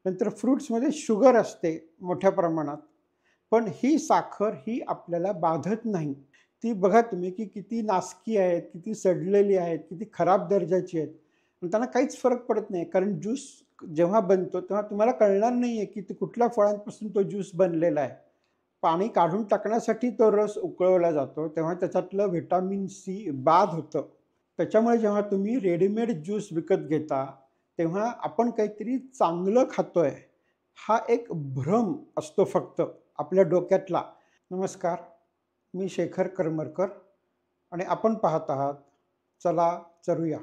नंतर फ्रुट्समध्ये शुगर असते मोठ्या प्रमाणात. पण ही साखर ही आपल्याला बाधत नाही. ती बघा तुम्ही की किती नासकी आहेत, किती सडलेली आहेत, किती खराब दर्जाची आहेत. पण त्यांना काहीच फरक पडत नाही. कारण ज्यूस जेव्हा बनतो तेव्हा तुम्हाला कळणार नाहीये की ते कुठल्या फळांपासून तो ज्यूस बनलेला आहे. पाणी काढून टाकण्यासाठी तो रस उकळवला जातो, तेव्हा त्याच्यातलं व्हिटॅमिन सी बाद होतं. त्याच्यामुळे जेव्हा तुम्ही रेडीमेड ज्यूस विकत घेता, तेव्हा आपण काहीतरी चांगलं खातोय, हा एक भ्रम असतो फक्त आपल्या डोक्यातला. नमस्कार, मी शेखर करमरकर आणि आपण पाहत आहात चला चरूया.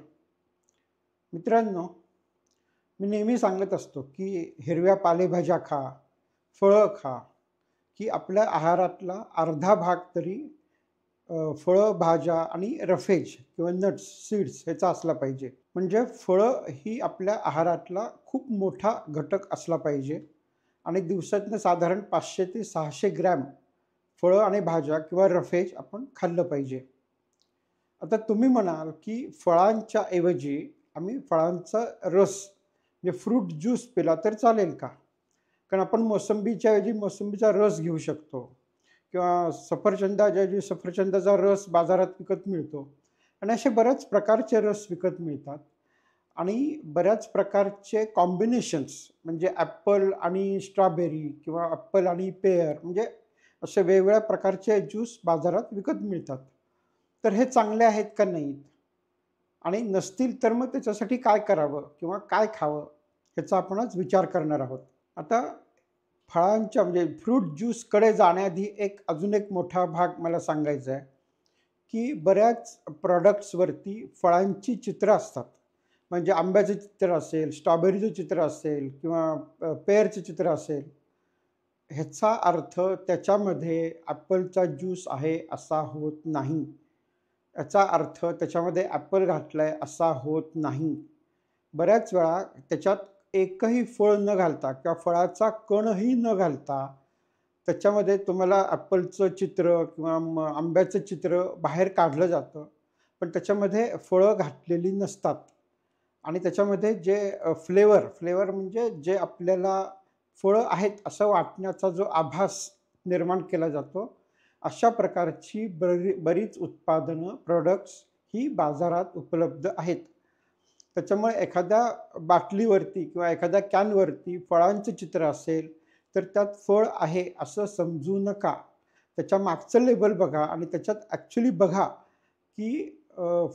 मित्रांनो, मी नेहमी सांगत असतो, की हिरव्या पालेभाज्या खा, फळं खा, की आपल्या आहारातला अर्धा भाग तरी फळं, भाज्या आणि रफेज किंवा नट्स, सीड्स ह्याचा असला पाहिजे. म्हणजे फळं ही आपल्या आहारातला खूप मोठा घटक असला पाहिजे आणि दिवसातनं साधारण 500 ते 600 ग्रॅम फळं आणि भाज्या किंवा रफेज आपण खाल्लं पाहिजे. आता तुम्ही म्हणाल, की फळांच्या ऐवजी आम्ही फळांचा रस म्हणजे फ्रूट ज्यूस पिला तर चालेल का? कारण आपण मोसंबीच्या ऐवजी मोसंबीचा रस घेऊ शकतो किंवा सफरचंदाच्या ऐवजी सफरचंदाचा रस बाजारात विकत मिळतो आणि असे बऱ्याच प्रकारचे रस विकत मिळतात आणि बऱ्याच प्रकारचे कॉम्बिनेशन्स म्हणजे ॲपल आणि स्ट्रॉबेरी किंवा ॲपल आणि पेअर म्हणजे असे वेगवेगळ्या प्रकारचे ज्यूस बाजारात विकत मिळतात. तर हे चांगले आहेत का नाहीत? आणि नसतील तर मग त्याच्यासाठी काय करावं किंवा काय खावं? ह्याचा आपण आज विचार करणार आहोत. आता फळांच्या म्हणजे फ्रूट ज्यूसकडे जाण्याआधी अजून एक मोठा भाग मला सांगायचा आहे, की बऱ्याच प्रॉडक्ट्सवरती फळांची चित्र असतात. म्हणजे आंब्याचं चित्र असेल, स्ट्रॉबेरीचं चित्र असेल किंवा पेअरचं चित्र असेल. ह्याचा अर्थ त्याच्यामध्ये ॲपलचा ज्यूस आहे असा होत नाही. याचा अर्थ त्याच्यामध्ये ॲपल घातलाय असा होत नाही. बऱ्याच वेळा त्याच्यात एकही फळ न घालता किंवा फळाचा कणही न घालता त्याच्यामध्ये तुम्हाला ॲपलचं चित्र किंवा आंब्याचं चित्र बाहेर काढलं जातं. पण त्याच्यामध्ये फळं घातलेली नसतात आणि त्याच्यामध्ये जे फ्लेवर म्हणजे जे आपल्याला फळं आहेत असं वाटण्याचा जो आभास निर्माण केला जातो, अशा प्रकारची बरीच उत्पादनं, प्रॉडक्ट्स ही बाजारात उपलब्ध आहेत. त्याच्यामुळे एखाद्या बाटलीवरती किंवा एखाद्या कॅनवरती फळांचं चित्र असेल, तर त्यात फळ आहे असं समजू नका. त्याच्या मागचं लेबल बघा आणि त्याच्यात ॲक्चुअली बघा, की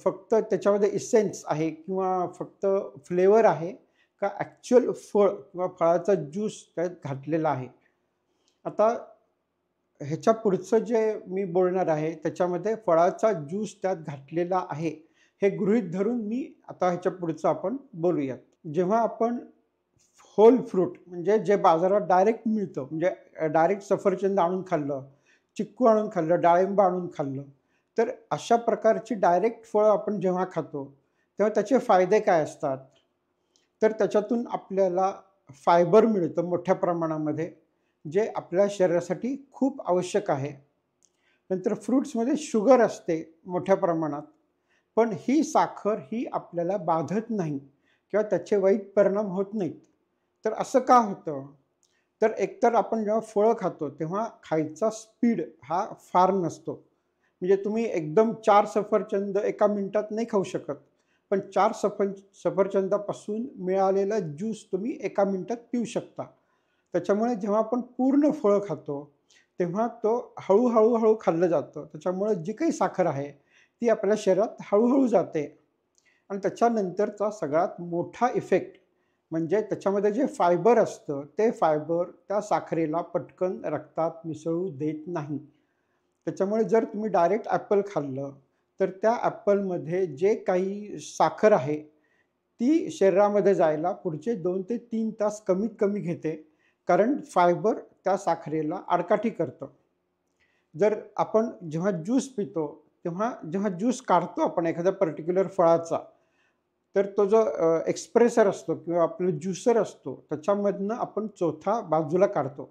फक्त त्याच्यामध्ये इसेन्स आहे किंवा फक्त फ्लेवर आहे का ॲक्चुअल फळ किंवा फळाचा ज्यूस त्यात घातलेला आहे. आता ह्याच्या पुढचं जे मी बोलणार आहे, त्याच्यामध्ये फळाचा ज्यूस त्यात घातलेला आहे, हे गृहीत धरून मी आता ह्याच्या पुढचं आपण बोलूयात. जेव्हा आपण होल फ्रूट म्हणजे जे बाजारात डायरेक्ट मिळतं, म्हणजे डायरेक्ट सफरचंद आणून खाल्लं, चिक्कू आणून खाल्लं, डाळिंब आणून खाल्लं, तर अशा प्रकारची डायरेक्ट फळं आपण जेव्हा खातो, तेव्हा त्याचे फायदे काय असतात? तर त्याच्यातून आपल्याला फायबर मिळतं मोठ्या प्रमाणामध्ये, जे आपल्या शरीरासाठी खूप आवश्यक आहे. नंतर फ्रुट्समध्ये शुगर असते मोठ्या प्रमाणात, पण ही साखर ही आपल्याला बाधत नाही किंवा त्याचे वाईट परिणाम होत नाहीत. तर असं का होतं? तर एकतर आपण जेव्हा फळं खातो, तेव्हा खायचा स्पीड हा फार नसतो. म्हणजे तुम्ही एकदम 4 सफरचंद एका मिनिटात नाही खाऊ शकत. पण 4 सफरचंदापासून मिळालेला ज्यूस तुम्ही एका मिनिटात पिऊ शकता. त्याच्यामुळे जेव्हा आपण पूर्ण फळं खातो, तेव्हा तो हळू खाल्लं जातं. त्याच्यामुळे जी काही साखर आहे, ती आपल्या शरीरात हळू जाते आणि त्याच्यानंतरचा सगळ्यात मोठा इफेक्ट म्हणजे त्याच्यामध्ये जे फायबर असतं, ते फायबर त्या साखरेला पटकन रक्तात मिसळू देत नाही. त्याच्यामुळे जर तुम्ही डायरेक्ट ॲपल खाल्लं, तर त्या ॲपलमध्ये जे काही साखर आहे, ती शरीरामध्ये जायला पुढचे 2 ते 3 तास कमीत कमी घेते. कारण फायबर त्या साखरेला आडकाठी करतं. जर आपण जेव्हा ज्यूस पितो, तेव्हा जेव्हा ज्यूस काढतो आपण एखाद्या पर्टिक्युलर फळाचा, तर तो जो एक्सप्रेसर असतो किंवा आपलं ज्युसर असतो, त्याच्यामधनं आपण चोथा बाजूला काढतो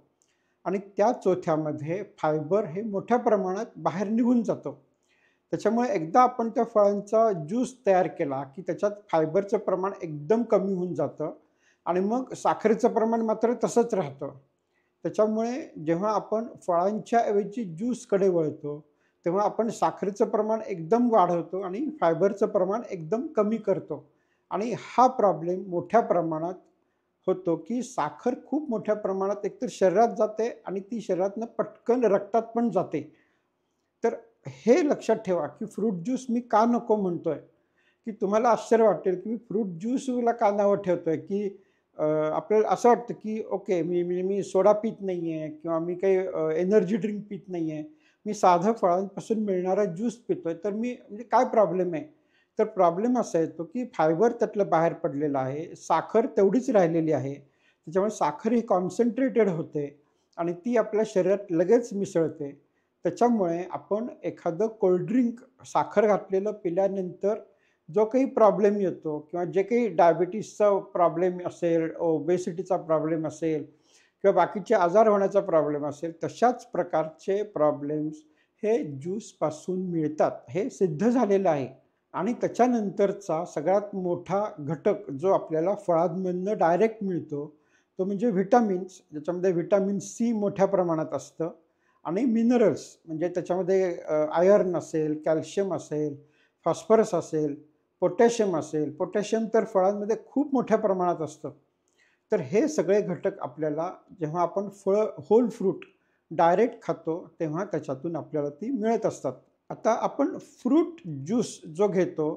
आणि त्या चोथ्यामध्ये फायबर हे मोठ्या प्रमाणात बाहेर निघून जातं. त्याच्यामुळे एकदा आपण त्या फळांचा ज्यूस तयार केला, की त्याच्यात फायबरचं प्रमाण एकदम कमी होऊन जातं आणि मग साखरेचं प्रमाण मात्र तसंच राहतं. त्याच्यामुळे जेव्हा आपण फळांच्या ऐवजी ज्यूसकडे वळतो, तेव्हा आपण साखरेचं प्रमाण एकदम वाढवतो आणि फायबरचं प्रमाण एकदम कमी करतो. आणि हा प्रॉब्लेम मोठ्या प्रमाणात होतो, की साखर खूप मोठ्या प्रमाणात एकतर शरीरात जाते आणि ती शरीरातनं पटकन रक्तात पण जाते. तर हे लक्षात ठेवा, की फ्रूट ज्यूस मी का नको म्हणतोय, की तुम्हाला आश्चर्य वाटेल, की मी फ्रूट ज्यूसला का नावं ठेवतोय, की आपल्याला असं वाटतं, की ओके मी सोडा पीत नाहीये किंवा मी काही एनर्जी ड्रिंक पीत नाहीये. मी साधं फळांपासून मिळणारा ज्यूस पितोय. तर मी म्हणजे काय प्रॉब्लेम आहे? तर प्रॉब्लेम असा येतो, की फायबर त्यातलं बाहेर पडलेलं आहे. साखर तेवढीच राहिलेली आहे. त्याच्यामुळे साखर ही कॉन्सन्ट्रेटेड होते आणि ती आपल्या शरीरात लगेच मिसळते. त्याच्यामुळे आपण एखादं कोल्ड ड्रिंक साखर घातलेलं पिल्यानंतर जो काही प्रॉब्लेम येतो किंवा जे काही डायबिटीसचा प्रॉब्लेम असेल, ओबेसिटीचा प्रॉब्लेम असेल किंवा बाकीचे आजार होण्याचा प्रॉब्लेम असेल, तशाच प्रकारचे प्रॉब्लेम्स हे ज्यूसपासून मिळतात. हे सिद्ध झालेलं आहे. आणि त्याच्यानंतरचा सगळ्यात मोठा घटक जो आपल्याला फळांमधनं डायरेक्ट मिळतो, तो म्हणजे व्हिटॅमिन्स. ज्याच्यामध्ये व्हिटॅमिन सी मोठ्या प्रमाणात असतं आणि मिनरल्स म्हणजे त्याच्यामध्ये आयर्न असेल, कॅल्शियम असेल, फॉस्फरस असेल, पोटॅशियम असेल. पोटॅशियम तर फळांमध्ये खूप मोठ्या प्रमाणात असतं. तर हे सगळे घटक आपल्याला जेव्हा आपण फळं होल फ्रूट डायरेक्ट खातो, तेव्हा त्याच्यातून आपल्याला ती मिळत असतात. आता आपण फ्रूट ज्यूस जो घेतो,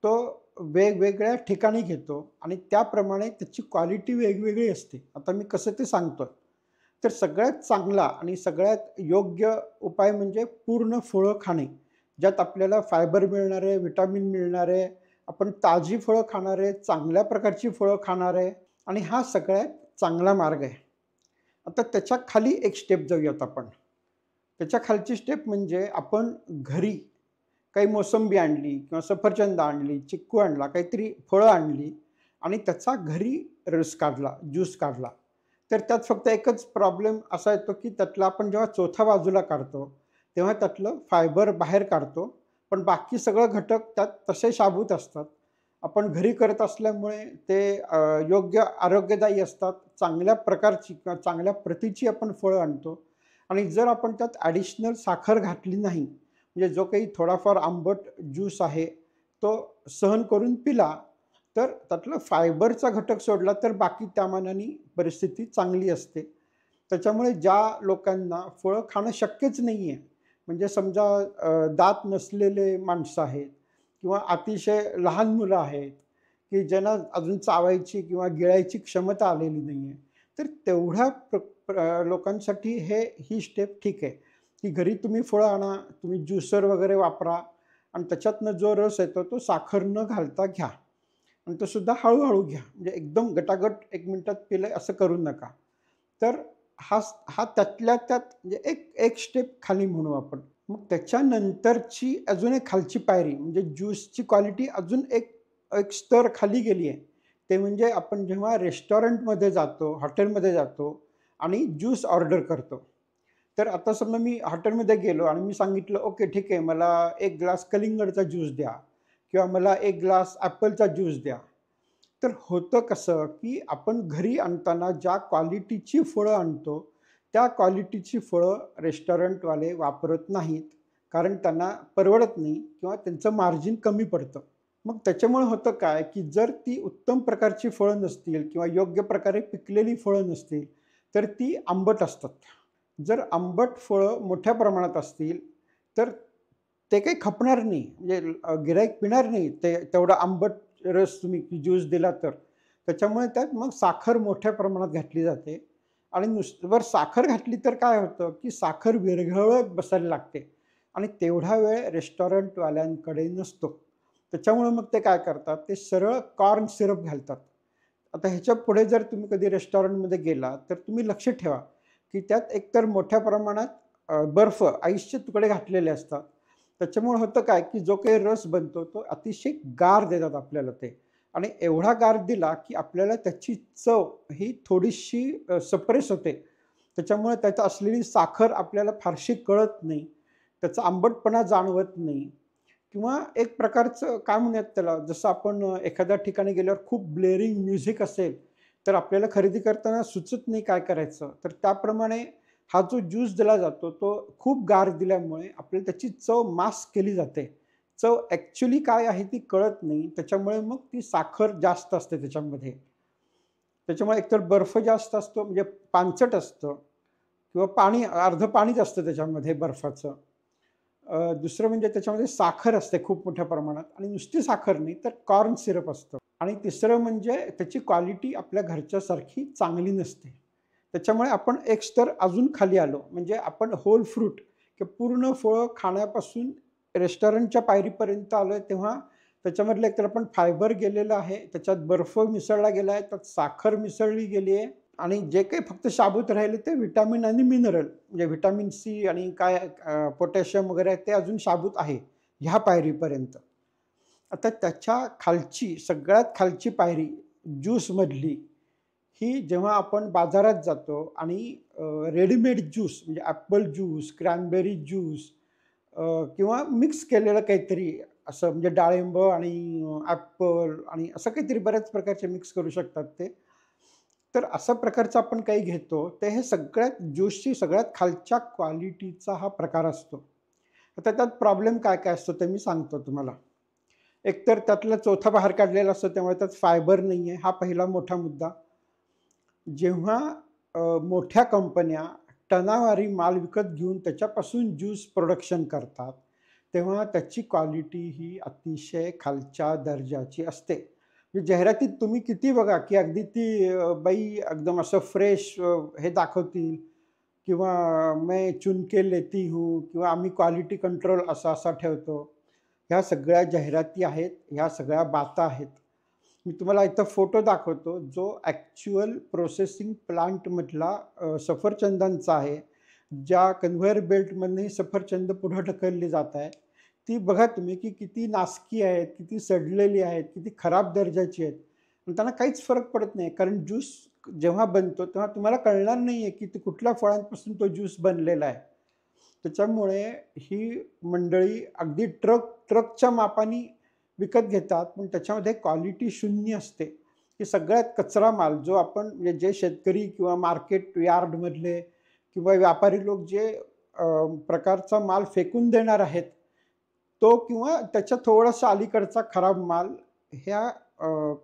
तो वेगवेगळ्या ठिकाणी घेतो आणि त्याप्रमाणे त्याची क्वालिटी वेगवेगळी असते. आता मी कसं ते सांगतोय. तर सगळ्यात चांगला आणि सगळ्यात योग्य उपाय म्हणजे पूर्ण फळं खाणे. ज्यात आपल्याला फायबर मिळणार आहे, व्हिटॅमिन मिळणार आहे, आपण ताजी फळं खाणार आहे, चांगल्या प्रकारची फळं खाणार आहे आणि हा सगळ्यात चांगला मार्ग आहे. आता त्याच्या खाली एक स्टेप जाऊयात आपण. त्याच्या खालची स्टेप म्हणजे आपण घरी काही मोसंबी आणली किंवा सफरचंद आणली, चिक्कू आणला, काहीतरी फळं आणली आणि त्याचा घरी रस काढला, ज्यूस काढला. तर त्यात फक्त एकच प्रॉब्लेम असा येतो, की त्यातला आपण जेव्हा चौथ्या बाजूला काढतो, तेव्हा त्यातलं फायबर बाहेर काढतो. पण बाकी सगळं घटक त्यात तसे शाबूत असतात. आपण घरी करत असल्यामुळे ते योग्य आरोग्यदायी असतात. चांगल्या प्रकारची किंवा चांगल्या प्रतीची आपण फळं आणतो आणि जर आपण त्यात ॲडिशनल साखर घातली नाही, म्हणजे जो काही थोडाफार आंबट ज्यूस आहे, तो सहन करून पिला, तर त्यातला फायबरचा घटक सोडला तर बाकी त्या मानाने परिस्थिती चांगली असते. त्याच्यामुळे ज्या लोकांना फळं खाणं शक्यच नाही आहे, म्हणजे समजा दात नसलेले माणसं आहेत किंवा अतिशय लहान मुलं आहेत, की ज्यांना अजून चावायची किंवा गिळायची क्षमता आलेली नाही आहे. तर तेवढ्या लोकांसाठी ही स्टेप ठीक आहे, की घरी तुम्ही फळं आणा, तुम्ही ज्युसर वगैरे वापरा आणि त्याच्यातनं जो रस येतो तो साखर न घालता घ्या. आणि तो सुद्धा हळू घ्या. म्हणजे एकदम गटागट 1 मिनिटात पिलंय असं करू नका. तर हा हा त्यातल्या त्यात म्हणजे एक स्टेप खाली म्हणू आपण. मग त्याच्यानंतरची अजून एक खालची पायरी म्हणजे ज्यूसची क्वालिटी अजून एक एक स्तर खाली गेली आहे. ते म्हणजे आपण जेव्हा रेस्टॉरंटमध्ये जातो, हॉटेलमध्ये जातो आणि ज्यूस ऑर्डर करतो. तर आता समजा मी हॉटेलमध्ये गेलो आणि मी सांगितलं, "ओके, ठीक आहे, मला 1 ग्लास कलिंगडचा ज्यूस द्या किंवा मला 1 ग्लास ॲपलचा ज्यूस द्या." तर होतं कसं, की आपण घरी आणताना ज्या क्वालिटीची फळं आणतो, त्या क्वालिटीची फळं रेस्टॉरंटवाले वापरत नाहीत. कारण त्यांना परवडत नाही किंवा त्यांचं मार्जिन कमी पडतं. मग त्याच्यामुळे होतं काय, की जर ती उत्तम प्रकारची फळं नसतील किंवा योग्य प्रकारे पिकलेली फळं नसतील, तर ती आंबट असतात. जर आंबट फळं मोठ्या प्रमाणात असतील, तर ते काही खपणार नाही. म्हणजे गिऱ्हाईक पिणार नाही ते तेवढा आंबट रस तुम्ही ज्यूस दिला तर. त्याच्यामुळे त्यात मग साखर मोठ्या प्रमाणात घातली जाते आणि नुसतं साखर घातली तर काय होतं, की साखर विरघळत बसायला लागते आणि तेवढा वेळ रेस्टॉरंटवाल्यांकडे नसतो. त्याच्यामुळे मग ते काय करतात, ते सरळ कॉर्न सिरप घालतात. आता ह्याच्या पुढे जर तुम्ही कधी रेस्टॉरंटमध्ये गेला, तर तुम्ही लक्ष ठेवा, की त्यात एकतर मोठ्या प्रमाणात बर्फ, आईसचे तुकडे घातलेले असतात. त्याच्यामुळे होतं काय, की जो काही रस बनतो तो अतिशय गार देतात आपल्याला ते आणि एवढा गार दिला, की आपल्याला त्याची चव ही थोडीशी सप्रेस होते. त्याच्यामुळे त्यात असलेली साखर आपल्याला फारशी कळत नाही. त्याचा आंबटपणा जाणवत नाही किंवा एक प्रकारचं काय म्हणूयात त्याला, जसं आपण एखाद्या ठिकाणी गेल्यावर खूप ब्लेअरिंग म्युझिक असेल, तर आपल्याला खरेदी करताना सुचत नाही काय करायचं. तर त्याप्रमाणे हा जो ज्यूस दिला जातो तो खूप गार दिल्यामुळे आपल्याला त्याची चव मास्क केली जाते. चव ॲक्चुअली काय आहे ती कळत नाही. त्याच्यामुळे मग ती साखर जास्त असते त्याच्यामध्ये. त्याच्यामुळे एकतर बर्फ जास्त असतो म्हणजे पानचट असतं किंवा पाणी अर्धं पाणीच असतं त्याच्यामध्ये बर्फाचं. दुसरं म्हणजे त्याच्यामध्ये साखर असते खूप मोठ्या प्रमाणात आणि नुसती साखर नाही तर कॉर्न सिरप असतं. आणि तिसरं म्हणजे त्याची क्वालिटी आपल्या घरच्यासारखी चांगली नसते. त्याच्यामुळे आपण एक स्तर अजून खाली आलो. म्हणजे आपण होल फ्रूट किंवा पूर्ण फळं खाण्यापासून रेस्टॉरंटच्या पायरीपर्यंत आलोय तेव्हा त्याच्यामधलं एकतर आपण फायबर गेलेलं आहे, त्याच्यात बर्फ मिसळला गेला आहे, त्यात साखर मिसळली गेली आहे आणि जे काही फक्त शाबूत राहिले ते व्हिटॅमिन आणि मिनरल म्हणजे व्हिटॅमिन सी आणि काय पोटॅशियम वगैरे ते अजून शाबूत आहे ह्या पायरीपर्यंत. आता त्याच्या खालची सगळ्यात खालची पायरी ज्यूसमधली ही जेव्हा आपण बाजारात जातो आणि रेडीमेड ज्यूस म्हणजे ॲपल ज्यूस, क्रॅनबेरी ज्यूस किंवा मिक्स केलेलं काहीतरी असं म्हणजे डाळिंब आणि ॲपल आणि असं काहीतरी बऱ्याच प्रकारचे मिक्स करू शकतात ते. तर अशा प्रकारचं आपण काही घेतो, ते हे सगळ्यात ज्यूसची सगळ्यात खालच्या क्वालिटीचा हा प्रकार असतो. आता त्यात प्रॉब्लेम काय-काय असतो ते मी सांगतो तुम्हाला. एकतर त्यातला चौथा बाहेर काढलेला असतो त्यामुळे त्यात फायबर नाही आहे, हा पहिला मोठा मुद्दा. जेव्हा मोठ्या कंपन्या टनावारी माल विकत घेऊन त्याच्यापासून ज्यूस प्रोडक्शन करतात, तेव्हा त्याची क्वालिटी ही अतिशय खालच्या दर्जाची असते. म्हणजे जाहिरातीत तुम्ही किती बघा, की अगदी ती बाई एकदम असं फ्रेश हे दाखवतील किंवा मैं चुन के लेती हूँ किंवा आम्ही क्वालिटी कंट्रोल असा-असा ठेवतो. ह्या सगळ्या जाहिराती आहेत, ह्या सगळ्या बाता आहेत. मी तुम्हाला इथं फोटो दाखवतो, जो ॲक्चुअल प्रोसेसिंग प्लांटमधला सफरचंदांचा आहे. ज्या कन्व्हेयर बेल्टमधनं सफरचंद पुढं ढकलली जात आहे. ती बघा तुम्ही, की किती नासकी आहेत, किती सडलेली आहेत, किती खराब दर्जाची आहेत. पण त्यांना काहीच फरक पडत नाही. कारण ज्यूस जेव्हा बनतो, तेव्हा तुम्हाला कळणार नाही आहे, की ते कुठल्या फळांपासून तो ज्यूस बनलेला आहे. त्याच्यामुळे ही मंडळी अगदी ट्रकच्या मापाने विकत घेतात, पण त्याच्यामध्ये क्वालिटी शून्य असते. की सगळ्यात कचरा माल जो आपण म्हणजे जे शेतकरी किंवा मार्केट यार्डमधले किंवा व्यापारी लोक जे प्रकारचा माल फेकून देणार आहेत, तो किंवा त्याच्या थोडासा अलीकडचा खराब माल ह्या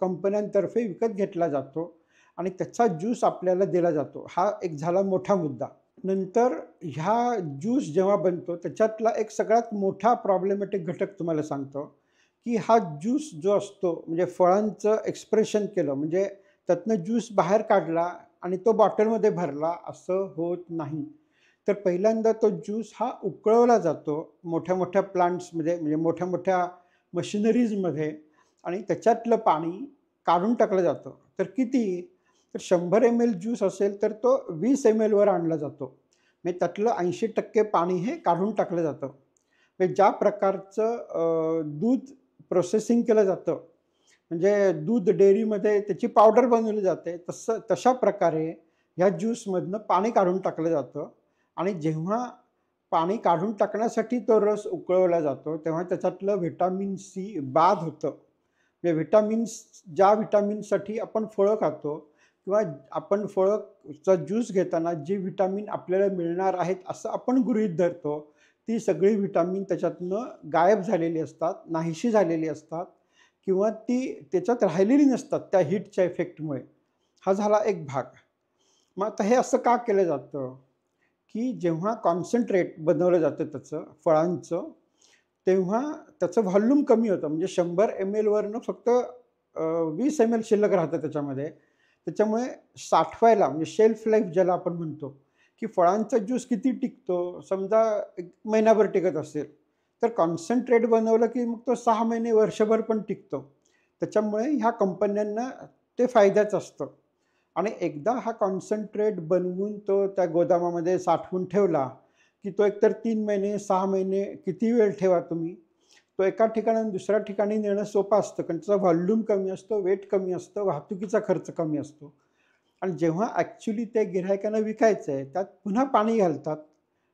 कंपन्यांतर्फे विकत घेतला जातो आणि त्याचा ज्यूस आपल्याला दिला जातो. हा एक झाला मोठा मुद्दा. नंतर ह्या ज्यूस जेव्हा बनतो त्याच्यातला एक सगळ्यात मोठा प्रॉब्लेमॅटिक घटक तुम्हाला सांगतो, की हा ज्यूस जो असतो म्हणजे फळांचं एक्सप्रेशन केलं म्हणजे त्यातनं ज्यूस बाहेर काढला आणि तो बॉटलमध्ये भरला असं होत नाही. तर पहिल्यांदा तो ज्यूस हा उकळवला जातो मोठ्या-मोठ्या प्लांट्समध्ये म्हणजे मोठ्या-मोठ्या मशिनरीजमध्ये आणि त्याच्यातलं पाणी काढून टाकलं जातं. तर किती? तर 100 एम-एल ज्यूस असेल तर तो 20 एम-एलवर आणला जातो. म्हणजे त्यातलं 80% पाणी हे काढून टाकलं जातं. म्हणजे ज्या प्रकारचं दूध प्रोसेसिंग केलं जातं, म्हणजे दूध डेअरीमध्ये त्याची पावडर बनवली जाते, तशा प्रकारे ह्या ज्यूसमधनं पाणी काढून टाकलं जातं आणि जेव्हा पाणी काढून टाकण्यासाठी तो रस उकळवला जातो, तेव्हा त्याच्यातलं व्हिटॅमिन सी बाद होतं. म्हणजे ज्या व्हिटॅमिनसाठी आपण फळं खातो किंवा आपण फळंचा ज्यूस घेताना जी व्हिटॅमिन आपल्याला मिळणार आहेत असं आपण गृहीत धरतो, ती सगळी व्हिटॅमिन त्याच्यातनं गायब झालेली असतात, नाहीशी झालेली असतात किंवा ती त्याच्यात राहिलेली नसतात त्या हीटच्या इफेक्टमुळे. हा झाला एक भाग. मग आता हे असं का केलं जातं, की जेव्हा कॉन्सन्ट्रेट बनवलं जातं त्याचं फळांचं, तेव्हा त्याचं व्हॉल्यूम कमी होतं. म्हणजे 100 एम-एलवरनं फक्त 20 एम-एल शिल्लक राहतं त्याच्यामध्ये. त्याच्यामुळे साठवायला म्हणजे शेल्फ लाईफ ज्याला आपण म्हणतो, की फळांचा ज्यूस किती टिकतो? समजा 1 महिनाभर टिकत असेल, तर कॉन्सन्ट्रेट बनवलं की मग तो 6 महिने, वर्षभर पण टिकतो. त्याच्यामुळे ह्या कंपन्यांना ते फायद्याचं असतं. आणि एकदा हा कॉन्सन्ट्रेट बनवून तो त्या गोदामामध्ये साठवून ठेवला, की तो एकतर 3 महिने, 6 महिने किती वेळ ठेवा तुम्ही. तो एका ठिकाणाहून दुसऱ्या ठिकाणी नेणं सोपं असतं कारण त्याचा व्हॉल्यूम कमी असतो, वेट कमी असतं, वाहतुकीचा खर्च कमी असतो. आणि जेव्हा ॲक्चुअली ते गिऱ्हाईकांना विकायचं आहे, त्यात पुन्हा पाणी घालतात,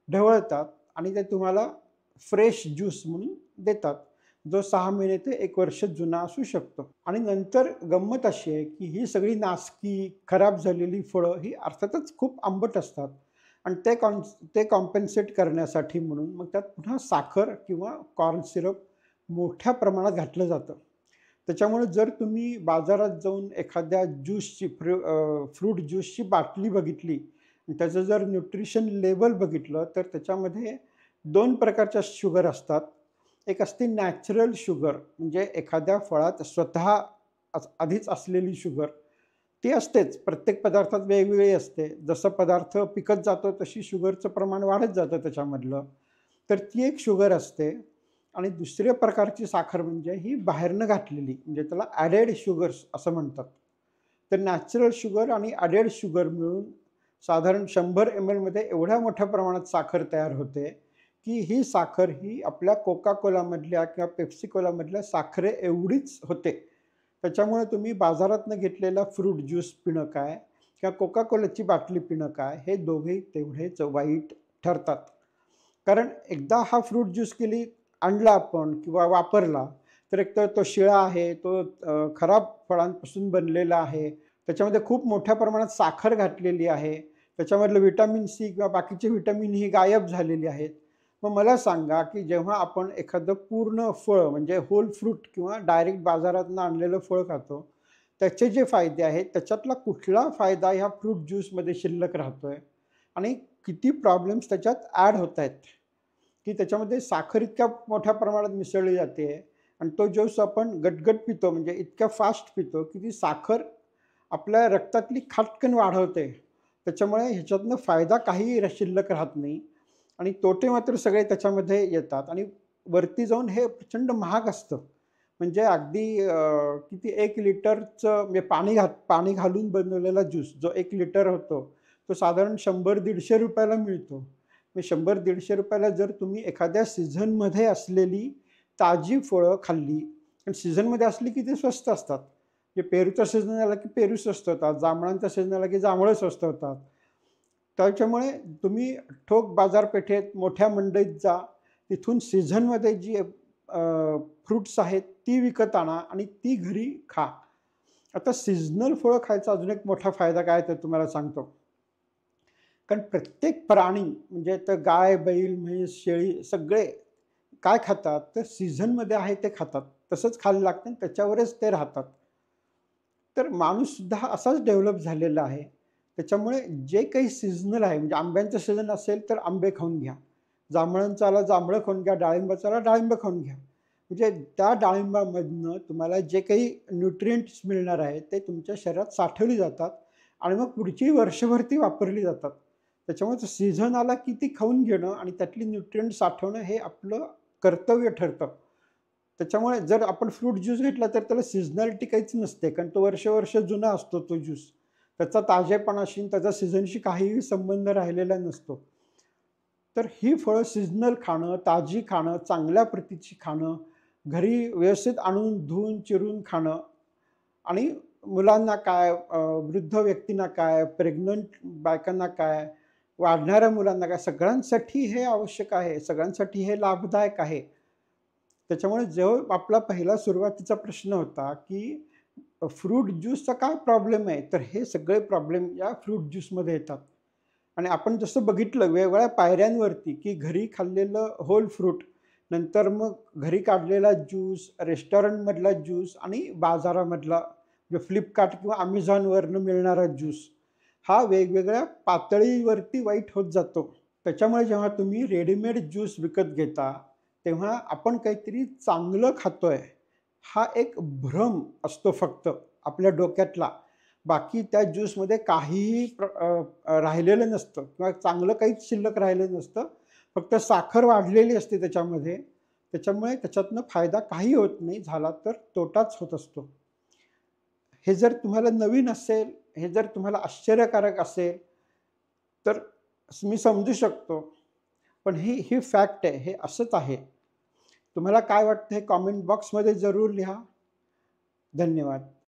ढवळतात आणि ते तुम्हाला फ्रेश ज्यूस म्हणून देतात. जो 6 महिने ते 1 वर्ष जुना असू शकतो. आणि नंतर गंमत अशी आहे, की ही सगळी नासकी, खराब झालेली फळं ही अर्थातच खूप आंबट असतात आणि ते कॉम्पेन्सेट करण्यासाठी म्हणून मग त्यात पुन्हा साखर किंवा कॉर्न सिरप मोठ्या प्रमाणात घातलं जातं. त्याच्यामुळे जर तुम्ही बाजारात जाऊन एखाद्या फ्रूट ज्यूसची बाटली बघितली आणि त्याचं जर न्यूट्रिशन लेबल बघितलं, तर त्याच्यामध्ये 2 प्रकारच्या शुगर असतात. एक असते नॅचरल शुगर, म्हणजे एखाद्या फळात स्वतः आधीच असलेली शुगर. ती असतेच. प्रत्येक पदार्थात वेगवेगळी असते. जसं पदार्थ पिकत जातो तशी शुगरचं प्रमाण वाढत जातं त्याच्यामधलं. तर ती एक शुगर असते आणि दुसऱ्या प्रकारची साखर म्हणजे ही बाहेरनं घातलेली, म्हणजे त्याला ॲडेड शुगर्स असं म्हणतात. तर नॅचरल शुगर आणि ॲडेड शुगर मिळून साधारण 100 mlमध्ये एवढ्या मोठ्या प्रमाणात साखर तयार होते, की ही साखर ही आपल्या कोका कोलामधल्या किंवा पेप्सी कोलामधल्या साखरे एवढीच होते. त्याच्यामुळे तुम्ही बाजारातनं घेतलेला फ्रूट ज्यूस पिणं काय किंवा कोका कोलाची बाटली पिणं काय, हे दोघेही तेवढेच वाईट ठरतात. कारण एकदा हा फ्रूट ज्यूस आणला आपण किंवा वापरला, तर एकतर तो शिळा आहे, तो खराब फळांपासून बनलेला आहे. त्याच्यामध्ये खूप मोठ्या प्रमाणात साखर घातलेली आहे. त्याच्यामधलं व्हिटॅमिन सी किंवा बाकीचे व्हिटॅमिन ही गायब झालेली आहेत. मग मला सांगा, की जेव्हा आपण एखादं पूर्ण फळ म्हणजे होल फ्रूट किंवा डायरेक्ट बाजारातून आणलेलं फळ खातो, त्याचे जे फायदे आहेत, त्याच्यातला कुठला फायदा ह्या फ्रूट ज्यूसमध्ये शिल्लक राहतोय आणि किती प्रॉब्लेम्स त्याच्यात ॲड होतायत, की त्याच्यामध्ये साखर इतक्या मोठ्या प्रमाणात मिसळली जाते आणि तो ज्यूस आपण गटगट पितो, म्हणजे इतक्या फास्ट पितो, की ती साखर आपल्या रक्तातली खाटकन वाढवते. त्याच्यामुळे ह्याच्यातनं फायदा काही शिल्लक राहत नाही आणि तोटे मात्र सगळे त्याच्यामध्ये येतात आणि वरती जाऊन हे प्रचंड महाग असतं. म्हणजे अगदी किती 1 लिटरचं म्हणजे पाणी घालून बनवलेला ज्यूस जो 1 लिटर होतो, तो साधारण ₹100-150 ला मिळतो. मग ₹100-150 जर तुम्ही एखाद्या सीझनमध्ये असलेली ताजी फळं खाल्ली आणि सीझनमध्ये असली की ते स्वस्त असतात. म्हणजे पेरूचा सीझन आला की पेरू स्वस्त होतात, जांभळांचा सीझन आला की जांभळं स्वस्त होतात. त्याच्यामुळे तुम्ही ठोक बाजारपेठेत मोठ्या मंडईत जा, तिथून सीझनमध्ये जी फ्रुट्स आहेत ती विकत आणा आणि ती घरी खा. आता सीझनल फळं खायचा अजून एक मोठा फायदा काय ते तुम्हाला सांगतो. कारण प्रत्येक प्राणी म्हणजे तर गाय, बैल, म्हैस, शेळी सगळे काय खातात? तर सीझनमध्ये आहे ते खातात. तसंच खायला लागतं आणि त्याच्यावरच ते राहतात. तर माणूससुद्धा हा असाच डेव्हलप झालेला आहे. त्याच्यामुळे जे काही सीझनल आहे म्हणजे आंब्यांचं सीझन असेल तर आंबे खाऊन घ्या. जांभळांचा आला जांभळं खाऊन घ्या, डाळिंबाचा आला डाळिंब खाऊन घ्या. म्हणजे त्या डाळिंबामधनं तुम्हाला जे काही न्यूट्रिएंट्स मिळणार आहेत ते तुमच्या शरीरात साठवली जातात आणि मग पुढची वर्षभर ती वापरली जातात. त्याच्यामुळे सीझन आला की ती खाऊन घेणं आणि त्यातली न्यूट्रिएंट साठवणं हे आपलं कर्तव्य ठरतं. त्याच्यामुळे जर आपण फ्रूट ज्यूस घेतला तर त्याला सीझनॅलिटी काहीच नसते. कारण तो वर्ष जुना असतो तो ज्यूस. त्याचा ताजेपणाशी आणि त्याचा सीझनशी काहीही संबंध राहिलेला नसतो. तर ही फळं सीझनल खाणं, ताजी खाणं, चांगल्या प्रतीची खाणं, घरी व्यवस्थित आणून धुवून चिरून खाणं आणि मुलांना काय, वृद्ध व्यक्तींना काय, प्रेग्नंट बायकांना काय, वाढणाऱ्या मुलांना काय, सगळ्यांसाठी हे आवश्यक आहे. सगळ्यांसाठी हे लाभदायक आहे. त्याच्यामुळे जो आपला पहिला सुरुवातीचा प्रश्न होता, की फ्रूट ज्यूसचा काय प्रॉब्लेम आहे? तर हे सगळे प्रॉब्लेम या फ्रूट ज्यूसमध्ये येतात. आणि आपण जसं बघितलं वेगवेगळ्या पायऱ्यांवरती, की घरी खाल्लेलं होल फ्रूट, नंतर मग घरी काढलेला ज्यूस, रेस्टॉरंटमधला ज्यूस आणि बाजारामधला म्हणजे Flipkart किंवा Amazonवरनं मिळणारा ज्यूस, हा वेगवेगळ्या पातळीवरती वाईट होत जातो. त्याच्यामुळे जेव्हा तुम्ही रेडीमेड ज्यूस विकत घेता, तेव्हा आपण काहीतरी चांगलं खातोय, हा एक भ्रम असतो फक्त आपल्या डोक्यातला. बाकी त्या ज्यूसमध्ये काहीही राहिलेलं नसतं किंवा चांगलं काहीच शिल्लक राहिलेलं नसतं. फक्त साखर वाढलेली असते त्याच्यामध्ये. त्याच्यामुळे त्याच्यातनं फायदा काही होत नाही, झाला तर तोटाच होत असतो. हे जर तुम्हाला नवीन असेल, हे जर तुम्हाला आश्चर्यकारक असेल, तर मी समजू शकतो. पण ही फॅक्ट आहे, हे असंच आहे. तुम्हाला काय वाटतं हे कमेंट बॉक्समध्ये जरूर लिहा. धन्यवाद.